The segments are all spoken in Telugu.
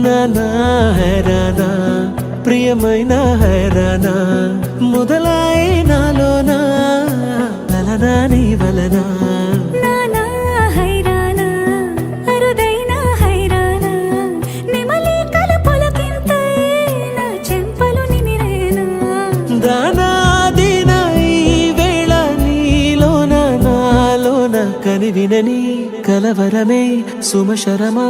నానా హైరానా ప్రియమైన హైరానా మొదలాయి నాలోనా వలనా నీ వలనా నానా హైరానా అరుదైన హైరానా నెమలి కలపులకింతై నా చెంపలు నిమిరేనా దానా దినా ఈ వేళ నీలోన నాలోన కనివినని కలవరమే సుమశరమా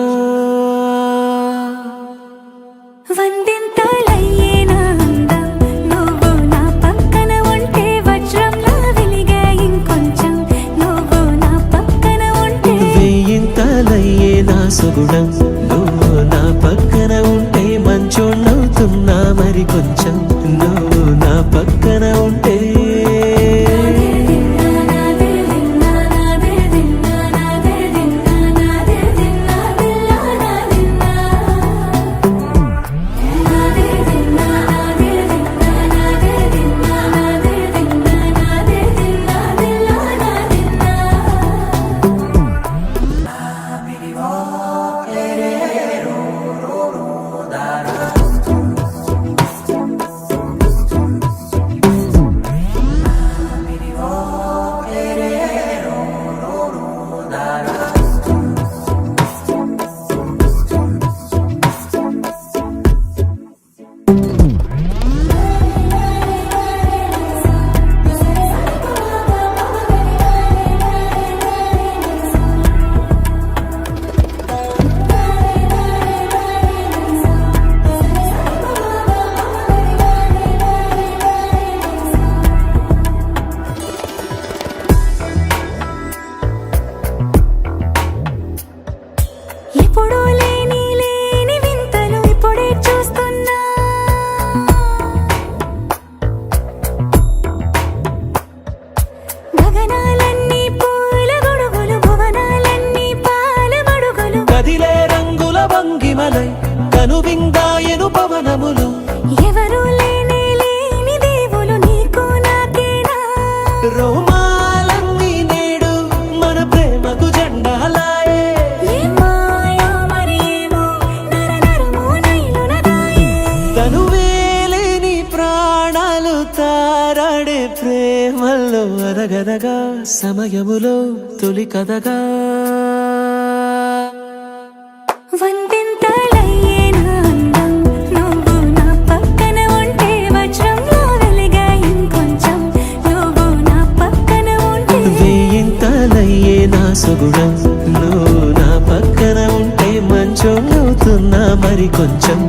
వందింతలయ్యేనా అందం నువ్వు నా పక్కన ఉంటే వజ్రంలా వెలిగే ఇంకొంచెం నువ్వు నా పక్కన ఉంటే వెయ్యింతలయ్యే నా సుగుణం నువ్వు నా పక్కన ఉంటే మంచోణ్ణవుతున్నా మరి కొంచెం నువ్వు నా పక్కన ఉంటే ఎప్పుడూ లేని వింతలు ఇప్పుడే చూస్తున్నా గగనాలన్నీ పూల గొడుగులు భువనాలన్నీ పాల మడుగులు కదిలే రంగుల భంగిమలై కనువిందాయను పవనములు ఎవరూ లేని దేవులు నీకు నాకేనా రోమాలన్నీ నేడు మన ప్రేమకు జెండాలాయే ఏ మాయో మరేమో నరనరమో నైలునదాయే తనువేలేని ప్రాణాలు తారాడే ప్రేమల్లో అరగదగా సమయములో తొలి కథగా వందింతలయ్యేనా అందం నువ్వు నా పక్కన ఉంటే వజ్రంలా వెలిగే ఇంకొంచెం నువ్వు నా పక్కన ఉంటే వెయ్యింతలయ్యే నా సుగుణం నువ్వు నా పక్కన ఉంటే మంచోణ్ణవుతున్నా మరి కొంచెం